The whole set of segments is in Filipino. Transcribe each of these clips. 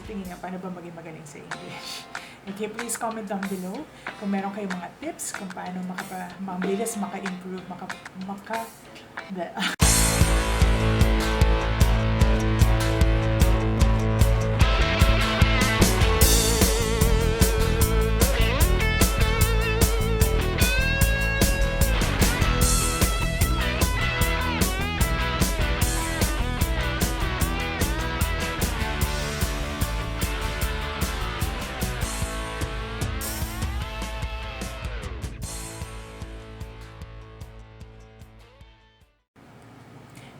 tingin niyo, paano ba maging magaling sa English? Okay, please comment down below kung meron kayong mga tips kung paano mabilis maka-improve,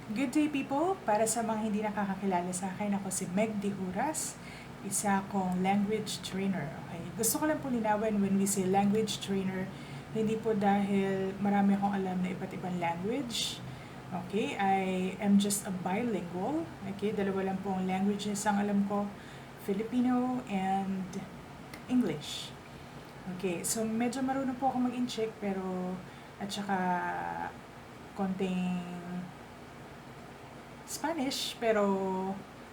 Good day people! Para sa mga hindi nakakakilala sa akin, ako si Meg de Huras, isa akong language trainer. Okay? Gusto ko lang po linawin when we say language trainer, hindi po dahil marami akong alam na iba't ibang language. Okay? I am just a bilingual. Okay? Dalawa lang pong languages ang alam ko, Filipino and English. Okay, so medyo marunong po ako mag-incheck pero at saka konting Spanish, pero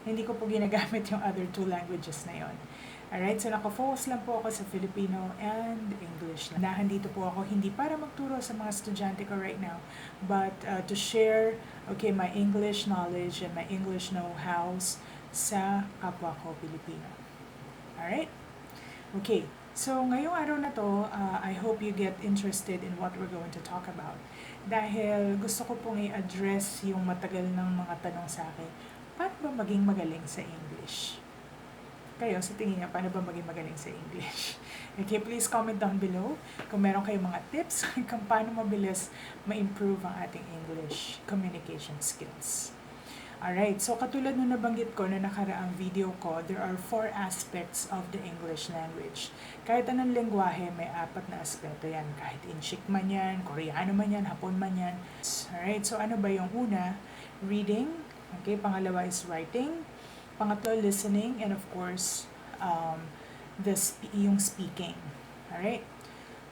hindi ko po ginagamit yung other two languages na yon. Alright, so nakafocus lang po ako sa Filipino and English. Nahan dito po ako hindi para magturo sa mga estudyante ko right now, but to share my English knowledge and my English know-hows sa kapwa ko Pilipino. Alright? Okay, so ngayong araw na to, I hope you get interested in what we're going to talk about. Dahil gusto ko pong i-address yung matagal ng mga tanong sa akin, paano ba maging magaling sa English? Kayo, sa tingin niyo, paano ba maging magaling sa English? Okay, please comment down below kung meron kayong mga tips kung paano mabilis ma-improve ang ating English communication skills. Alright, so katulad nung nabanggit ko na nakaraang video ko, there are 4 aspects of the English language. Kahit anong lengguwahe, may 4 na aspeto yan. Kahit Inchik man yan, Koreano man yan, Hapon man yan. Alright, so ano ba yung una? Reading. Okay, pangalawa is writing. Pangatlo, listening. And of course, yung speaking. Alright?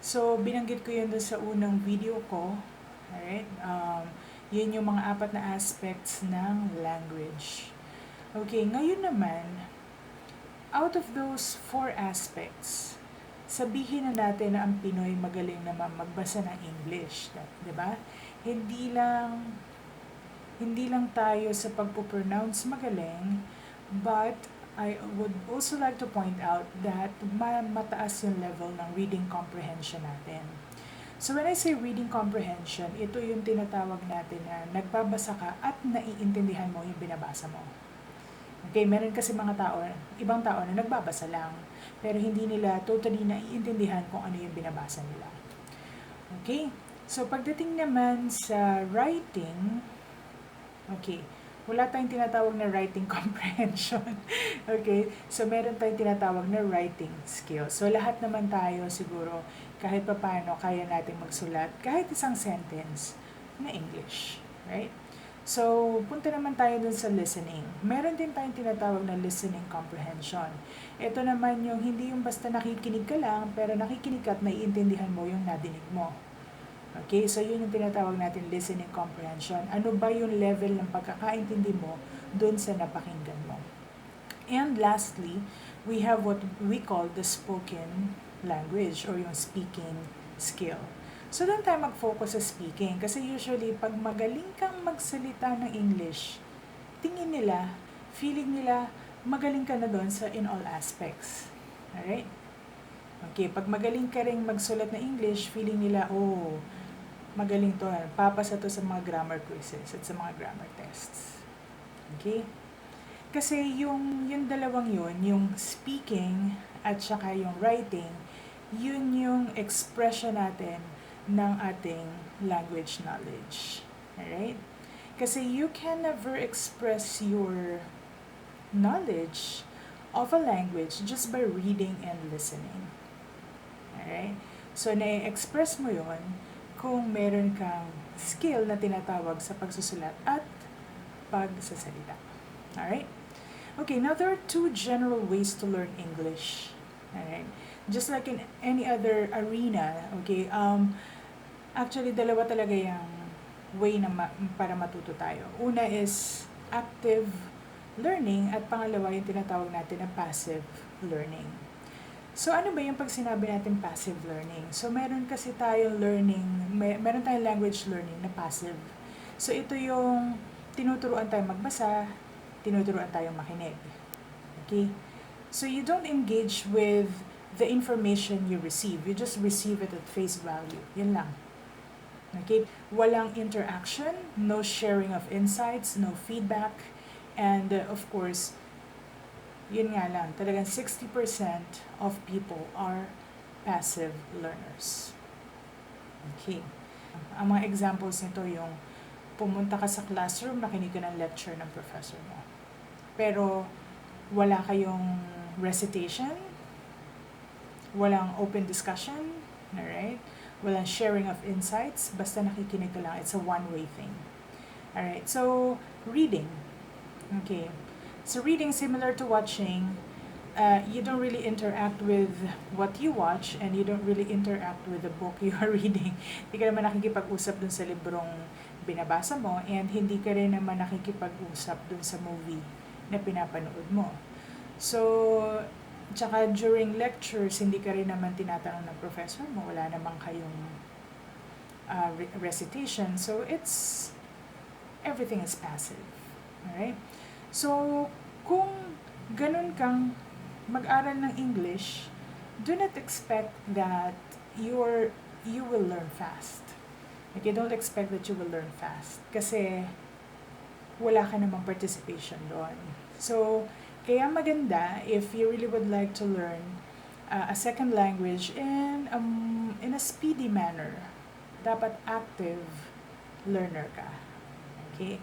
So, binanggit ko yun doon sa unang video ko. Alright? Yun yung mga 4 na aspects ng language. Okay, ngayon naman, out of those 4 aspects, sabihin na natin na ang Pinoy magaling naman magbasa ng English. Diba? Hindi lang tayo sa pagpo-pronounce magaling, but I would also like to point out that mataas yung level ng reading comprehension natin. So when I say reading comprehension, ito yung tinatawag natin na nagbabasa ka at naiintindihan mo yung binabasa mo. Okay, meron kasi ibang tao na nagbabasa lang, pero hindi nila totally naiintindihan kung ano yung binabasa nila. Okay, so pagdating naman sa writing, okay, wala tayong tinatawag na writing comprehension. Okay? So, meron tayong tinatawag na writing skill. So, lahat naman tayo siguro, kahit paano, kaya natin magsulat, kahit isang sentence na English. Right? So, punta naman tayo dun sa listening. Meron din tayong tinatawag na listening comprehension. Ito naman yung hindi yung basta nakikinig ka lang, pero nakikinig ka at naiintindihan mo yung nadinig mo. Okay, so yun yung tinatawag natin listening comprehension. Ano ba yung level ng pagkakaintindi mo dun sa napakinggan mo? And lastly, we have what we call the spoken language or yung speaking skill. So doon tayo mag-focus sa speaking kasi usually pag magaling kang magsalita ng English, tingin nila, feeling nila, magaling ka na doon sa in all aspects. Alright? Okay, pag magaling ka rin magsulat ng English, feeling nila, oh, magaling to, papasa to sa mga grammar quizzes at sa mga grammar tests. Okay? Kasi yung dalawang yun, yung speaking at saka yung writing, yun yung expression natin ng ating language knowledge. Alright? Kasi you can never express your knowledge of a language just by reading and listening. Alright? So, na-express mo yun kung meron kang skill na tinatawag sa pagsusulat at pagsasalita. Alright? Okay, now there are 2 general ways to learn English. Alright? Just like in any other arena, okay, actually, dalawa talaga yung way na para matuto tayo. Una is active learning, at pangalawa yung tinatawag natin na passive learning. So ano ba yung pag sinabi natin passive learning? So meron kasi tayong meron tayong language learning na passive. So ito yung tinuturuan tayong magbasa, tinuturuan tayong makinig. Okay? So you don't engage with the information you receive. You just receive it at face value. Yan lang. Okay? Walang interaction, no sharing of insights, no feedback, and of course, yun nga lang, talagang 60% of people are passive learners. Okay. Ang mga examples nito yung pumunta ka sa classroom, nakinig ka ng lecture ng professor mo. Pero wala kayong recitation, walang open discussion, alright? Walang sharing of insights, basta nakikinig ka lang. It's a one-way thing. Alright, so reading. Okay. So reading, similar to watching, you don't really interact with what you watch and you don't really interact with the book you are reading. Hindi ka naman nakikipag-usap dun sa librong binabasa mo and hindi ka rin naman nakikipag-usap dun sa movie na pinapanood mo. So, tsaka during lectures, hindi ka rin naman tinatanong ng professor mo. Wala namang kayong recitation. So, everything is passive. Alright? So, kung ganun kang mag-aral ng English, do not expect that you will learn fast. Okay, don't expect that you will learn fast. Kasi, wala ka namang participation doon. So, kaya maganda if you really would like to learn a second language in a speedy manner. Dapat active learner ka. Okay?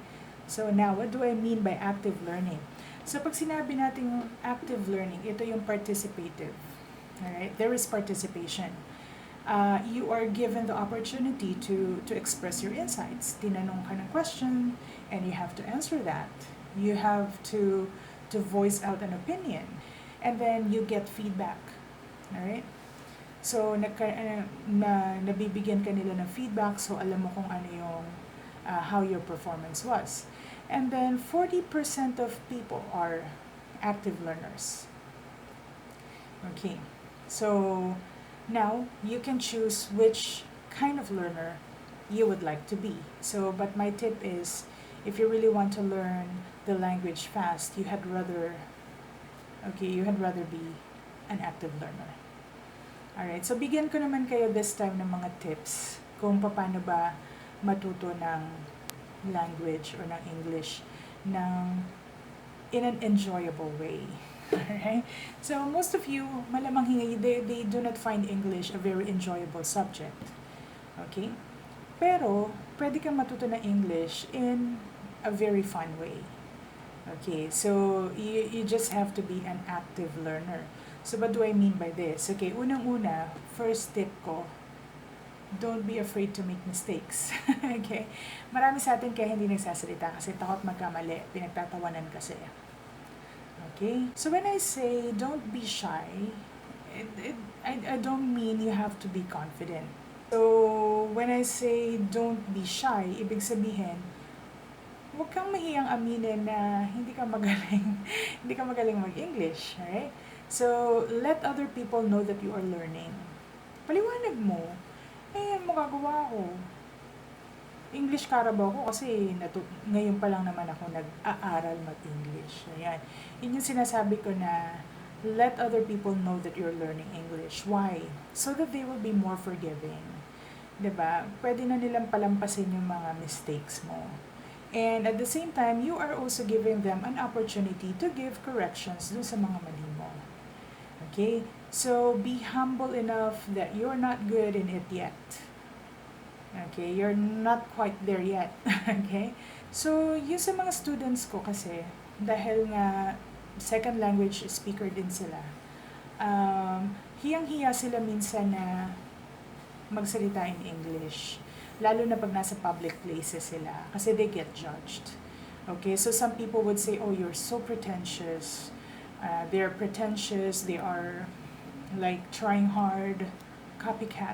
So now, what do I mean by active learning? So pag sinabi natin active learning, ito yung participative. Alright? There is participation. You are given the opportunity to express your insights. Tinanong ka ng question and you have to answer that. You have to voice out an opinion. And then you get feedback. Alright? So nabibigyan ka nila ng feedback, so alam mo kung ano yung how your performance was. And then 40% of people are active learners. Okay. So now you can choose which kind of learner you would like to be. So, but my tip is, if you really want to learn the language fast, you had rather be an active learner. Alright, so bigyan ko naman kayo this time ng mga tips kung paano ba matuto ng language or ng English in an enjoyable way. Alright? So most of you, malamang they do not find English a very enjoyable subject. Okay? Pero, pwede kang matuto ng English in a very fun way. Okay, so you just have to be an active learner. So what do I mean by this? Okay, unang-una, first tip ko, don't be afraid to make mistakes. Okay? Marami sa atin kaya hindi nagsasalita kasi takot magkamali, pinagtatawanan kasi. Okay? So when I say don't be shy, I don't mean you have to be confident. So when I say don't be shy, ibig sabihin, huwag kang mahiyang aminin na hindi ka magaling, hindi ka magaling mag-English, right? So let other people know that you are learning. Paliwanag mo, magagawa ko. English Carabao ko kasi ngayon pa lang naman ako nag-aaral mag-English. Ayan. Yun yung sinasabi ko na let other people know that you're learning English. Why? So that they will be more forgiving. 'Di ba? Pwede na nilang palampasin yung mga mistakes mo. And at the same time, you are also giving them an opportunity to give corrections dun sa mga mali mo. Okay? So, be humble enough that you're not good in it yet. Okay? You're not quite there yet. Okay? So, yung sa mga students ko kasi, dahil nga second language speaker din sila, hiyang-hiya sila minsan na magsalita in English. Lalo na pag nasa public places sila. Kasi they get judged. Okay? So, some people would say, oh, you're so pretentious. They're pretentious. They are like trying hard, copycat.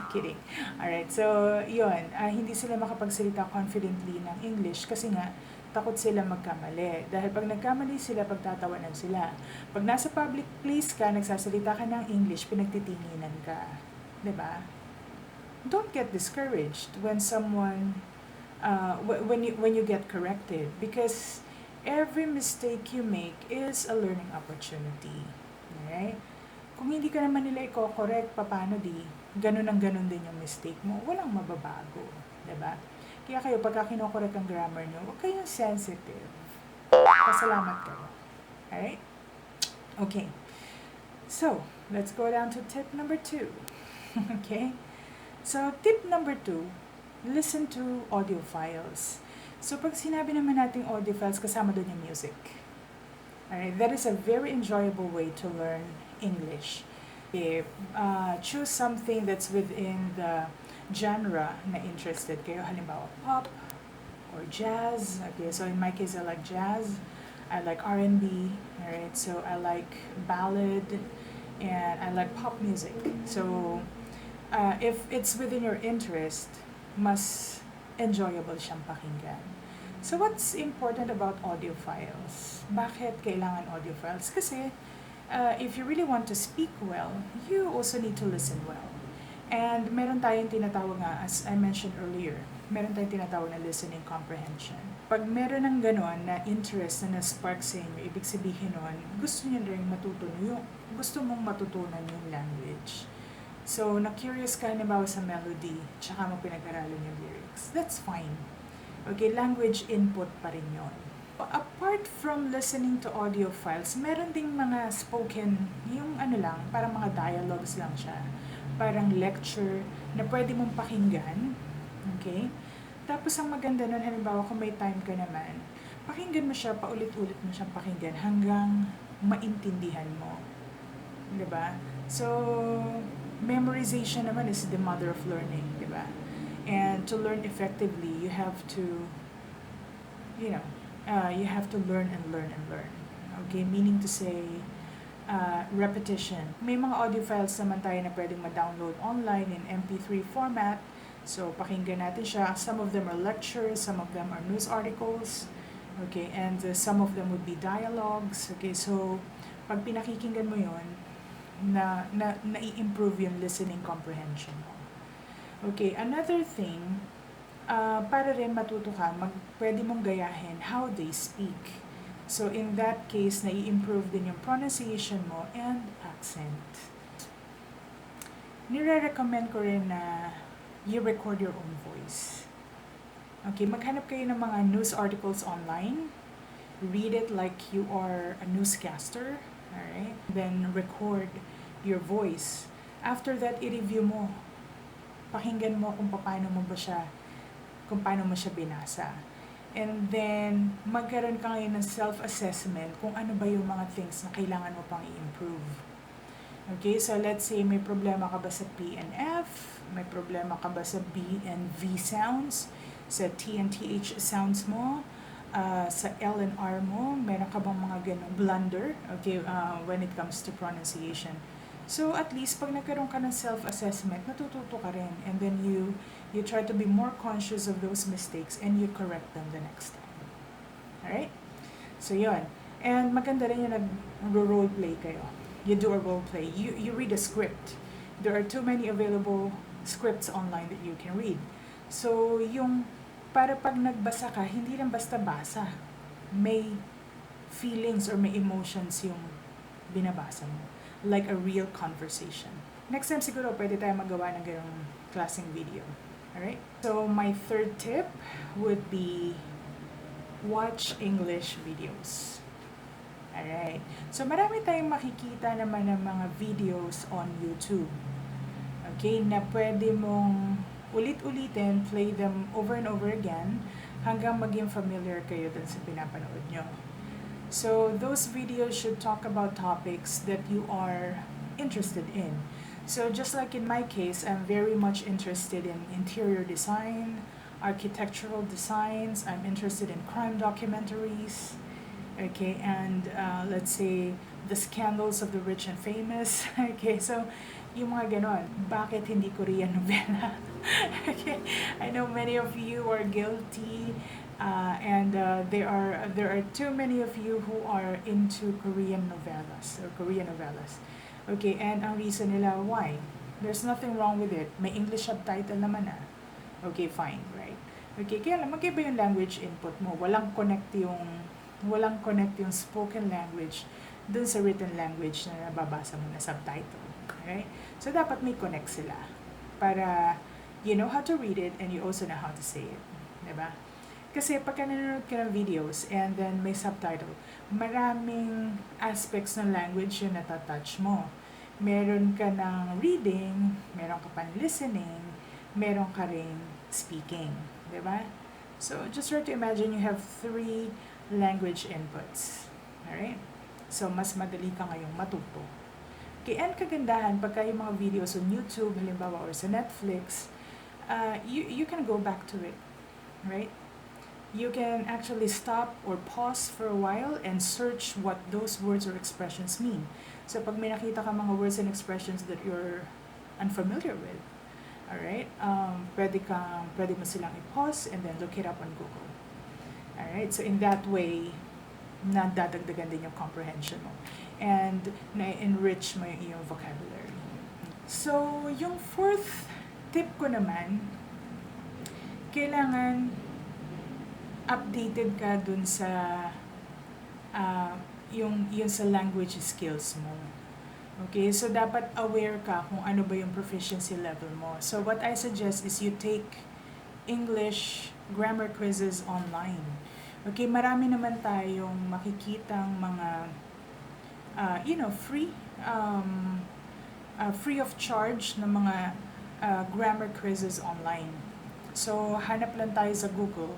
Kidding. Alright, so yun, hindi sila makapagsalita confidently ng English kasi nga takot sila magkamali. Dahil pag nagkamali sila, pagtatawanan sila. Pag nasa public place ka, nagsasalita ka ng English, pinagtitinginan ka. 'Di ba? Don't get discouraged when someone when you get corrected, because every mistake you make is a learning opportunity. Okay? Kung hindi ka naman nila i-correct, paano di? Ganun ang ganun din yung mistake mo. Walang mababago. 'Di ba? Kaya kayo, pagka kinokorek ang grammar nyo, huwag kayong sensitive. Pasalamat kayo. Alright? Okay. So, let's go down to tip number 2. Okay? So, tip number 2, listen to audio files. So, pag sinabi naman nating audio files, kasama doon yung music. Alright? That is a very enjoyable way to learn English. Okay, choose something that's within the genre na interested kayo. Halimbawa, pop or jazz. Okay, so in my case, I like jazz. I like R&B. Alright, so I like ballad. And I like pop music. So, if it's within your interest, mas enjoyable siyang pakinggan. So, what's important about audio files? Bakit kailangan audio files? Kasi, if you really want to speak well, you also need to listen well. And meron tayong tinatawag nga, as I mentioned earlier, meron tayong tinatawag na listening comprehension. Pag meron ng ganon na interest na na-spark sa inyo, ibig sabihin nun, gusto nyo rin gusto mong matutunan yung language. So, na-curious ka halimbawa sa melody, tsaka mo pinag-aralan yung lyrics. That's fine. Okay, language input pa rin yun. Apart from listening to audio files, meron ding mga spoken, yung parang mga dialogues lang siya. Parang lecture na pwede mong pakinggan. Okay? Tapos ang maganda nun, halimbawa kung may time ka naman, pakinggan mo siya, paulit-ulit mo siyang pakinggan hanggang maintindihan mo. Diba? So, memorization naman is the mother of learning. Diba? And to learn effectively, you have to, you have to learn and learn and learn. Okay, meaning to say, repetition. May mga audio files naman tayo na pwedeng ma-download online in MP3 format. So, pakinggan natin siya. Some of them are lectures, some of them are news articles. Okay, and some of them would be dialogues. Okay, so, pag pinakikinggan mo yun, na-i-improve yung listening comprehension mo. Okay, another thing, para rin matuto ka, pwede mong gayahin how they speak. So, in that case, nai-improve din yung pronunciation mo and accent. Nire-recommend ko rin na you record your own voice. Okay, maghanap kayo ng mga news articles online. Read it like you are a newscaster. Alright? Then, record your voice. After that, i-review mo. Pakinggan mo kung paano mo siya binasa. And then, magkaroon ka ngayon ng self-assessment kung ano ba yung mga things na kailangan mo pang i-improve. Okay, so let's say may problema ka ba sa P and F, may problema ka ba sa B and V sounds, sa T and TH sounds mo, sa L and R mo, meron ka bang mga ganong blunder, okay, when it comes to pronunciation. So at least pag nagkaroon ka ng self-assessment, natututo ka rin, and then you try to be more conscious of those mistakes and you correct them the next time. Alright? So yun. And maganda rin yung nag-roleplay kayo. You do a roleplay. You read a script. There are too many available scripts online that you can read. So yung para pag nagbasa ka, hindi lang basta-basa. May feelings or may emotions yung binabasa mo. Like a real conversation. Next time siguro pwede tayo magawa ng ganong klaseng video. Alright? So my third tip would be watch English videos. Alright? So marami tayong makikita naman ng mga videos on YouTube. Okay? Na pwede mong ulit-ulitin, play them over and over again hanggang maging familiar kayo dun sa pinapanood nyo. So those videos should talk about topics that you are interested in. So just like in my case, I'm very much interested in interior design, architectural designs. I'm interested in crime documentaries, okay, and let's say the scandals of the rich and famous. Okay, so yung mga ganon. Bakit hindi Korean novela? Okay, I know many of you are guilty. And there are too many of you who are into Korean novellas. Okay, and ang reason nila why? There's nothing wrong with it. May English subtitle naman ah. Okay, fine, right? Okay, kaya lang magkaiba yung language input mo. Walang connect yung spoken language dun sa written language na nababasa mo na subtitle. Okay? So dapat may connect sila para you know how to read it and you also know how to say it. Diba? Kasi pagka nanonood ka ng videos and then may subtitle, maraming aspects ng language yung natatouch mo. Meron ka ng reading, meron ka pang listening, meron ka ring speaking. Diba? So, just try to imagine you have 3 language inputs. Alright? So, mas madali ka ngayong matuto. Okay, and kagandahan, pagka yung mga videos on YouTube, halimbawa, or sa Netflix, you can go back to it. Right? You can actually stop or pause for a while and search what those words or expressions mean. So, pag may nakita ka mga words and expressions that you're unfamiliar with, alright, pwede mo silang i-pause and then look it up on Google. Alright, so in that way, nadadagdagan din yung comprehension mo. And na-enrich mo yung iyong vocabulary. So, yung 4th tip ko naman, kailangan updated ka dun sa yung sa language skills mo. Okay, so dapat aware ka kung ano ba yung proficiency level mo. So what I suggest is you take English grammar quizzes online. Okay, marami naman tayong makikitang mga free of charge na mga grammar quizzes online. So hanap lang tayo sa Google.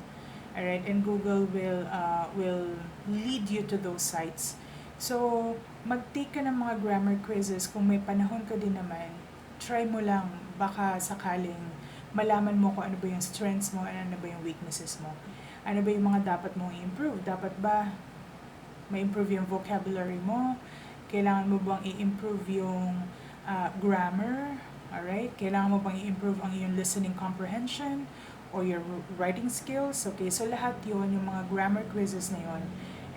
Alright, and Google will lead you to those sites. So, mag-take ka ng mga grammar quizzes. Kung may panahon ka din naman, try mo lang. Baka sakaling malaman mo kung ano ba yung strengths mo and ano ba yung weaknesses mo. Ano ba yung mga dapat mong i-improve? Dapat ba ma-improve yung vocabulary mo? Kailangan mo bang i-improve yung grammar? Alright? Kailangan mo bang i-improve ang iyong listening comprehension? Or your writing skills. Okay, so lahat yun, yung mga grammar quizzes na yun,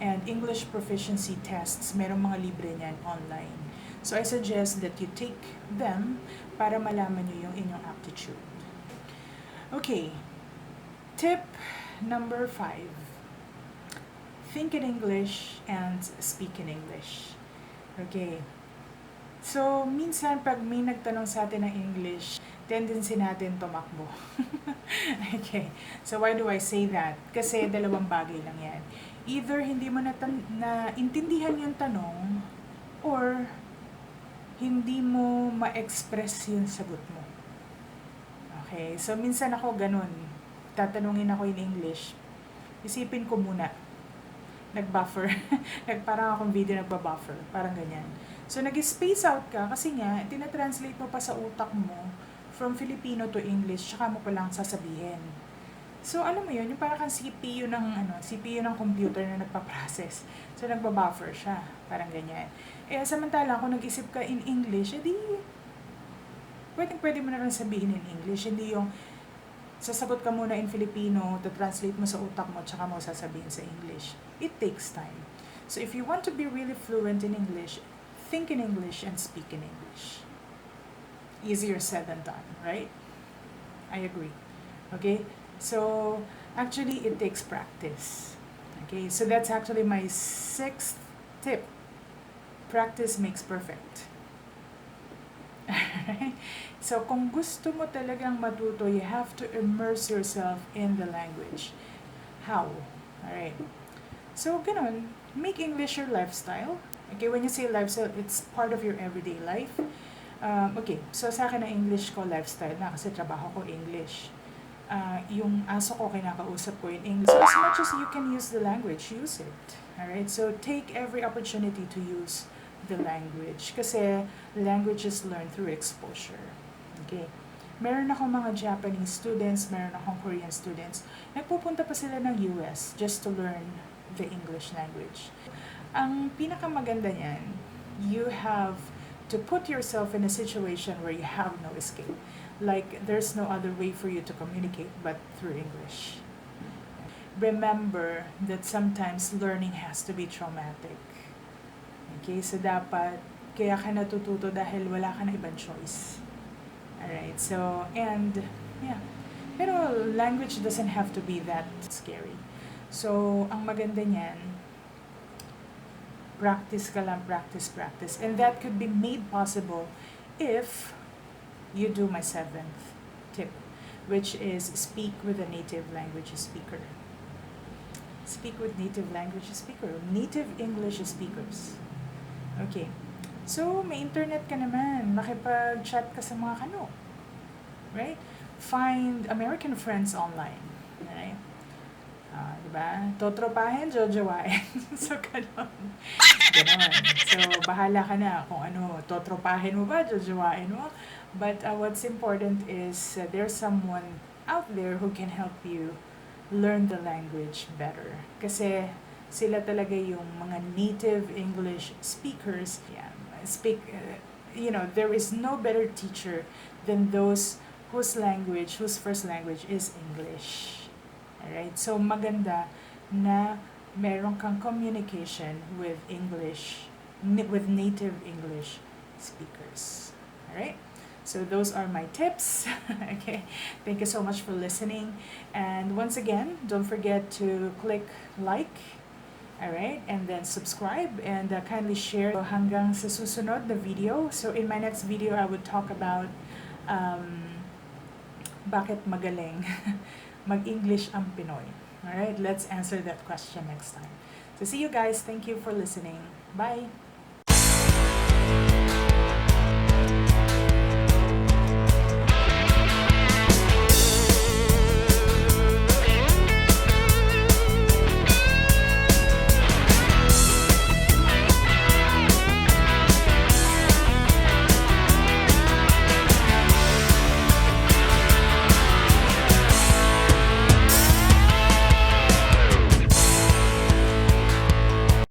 and English proficiency tests, merong mga libre niyan online. So I suggest that you take them para malaman nyo yung inyong aptitude. Okay, tip number 5. Think in English and speak in English. Okay, so minsan pag may nagtanong sa atin ng English, tendency natin tumakbo. Okay. So, why do I say that? Kasi dalawang bagay lang yan. Either hindi mo naintindihan yung tanong or hindi mo ma-express yung sagot mo. Okay. So, minsan ako ganun. Tatanungin ako in English. Isipin ko muna. Nag-buffer. Parang akong video nagbabuffer. Parang ganyan. So, nag-space out ka kasi nga, tinatranslate mo pa sa utak mo from Filipino to English, tsaka mo palang sasabihin. So, alam mo yun, yung parang kang CPU ng computer na nagpa-process. So, nagbabuffer siya. Parang ganyan. Samantala, kung nag-isip ka in English, edi, pwede mo na rin sabihin in English. Hindi yung sasagot ka muna in Filipino, translate mo sa utak mo, tsaka mo sasabihin sa English. It takes time. So, if you want to be really fluent in English, think in English and speak in English. Easier said than done, right? I agree. Okay? So, actually, it takes practice. Okay? So, that's actually my 6th tip. Practice makes perfect. Alright? So, kung gusto mo talagang matuto, you have to immerse yourself in the language. How? Alright? So, ganun. Make English your lifestyle. Okay? When you say lifestyle, it's part of your everyday life. Okay, so sa akin ang English ko lifestyle na kasi trabaho ko English. Yung aso ko kinakausap ko in English. So as much as you can use the language, use it. Alright, so take every opportunity to use the language kasi language is learned through exposure. Okay, meron akong mga Japanese students, meron akong Korean students. Nagpupunta pa sila ng US just to learn the English language. Ang pinakamaganda niyan, you have to put yourself in a situation where you have no escape. Like, there's no other way for you to communicate but through English. remember that sometimes learning has to be traumatic. Okay, so dapat kaya ka natututo dahil wala ka na ibang choice. Alright, so, and, yeah. Pero language doesn't have to be that scary. So, ang maganda niyan, practice ka lang, practice, practice. And that could be made possible if you do my 7th tip, which is speak with a native language speaker. Speak with native language speaker, native English speakers. Okay. So, may internet ka naman. Makipag-chat ka sa mga kano. Right? Find American friends online. Right? Diba? Totropahin, jojowain. So, ganon. Ganon. So, bahala ka na kung ano, totropahin mo ba, jojowain mo. But what's important is there's someone out there who can help you learn the language better. Kasi sila talaga yung mga native English speakers. Yeah, there is no better teacher than those whose first language is English. Alright? So, maganda na meron kang communication with with native English speakers. Alright? So, those are my tips. Okay? Thank you so much for listening. And once again, don't forget to click like, alright, and then subscribe and kindly share hanggang sa susunod na video. So, in my next video, I would talk about bakit magaling mag-English ang Pinoy. Alright, let's answer that question next time. So, see you guys. Thank you for listening. Bye!